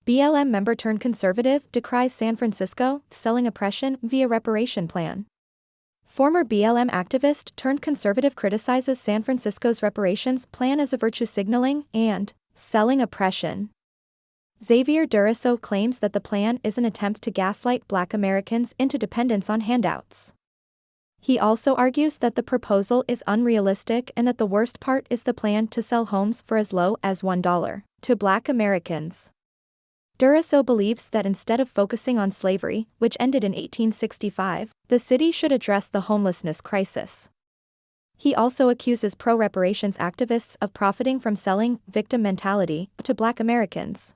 BLM member turned conservative decries San Francisco selling oppression via reparation plan. Former BLM activist turned conservative criticizes San Francisco's reparations plan as a virtue signaling and selling oppression. Xavier Duraso claims that the plan is an attempt to gaslight Black Americans into dependence on handouts. He also argues that the proposal is unrealistic and that the worst part is the plan to sell homes for as low as $1 to Black Americans. Duraso believes that instead of focusing on slavery, which ended in 1865, the city should address the homelessness crisis. He also accuses pro-reparations activists of profiting from selling victim mentality to Black Americans.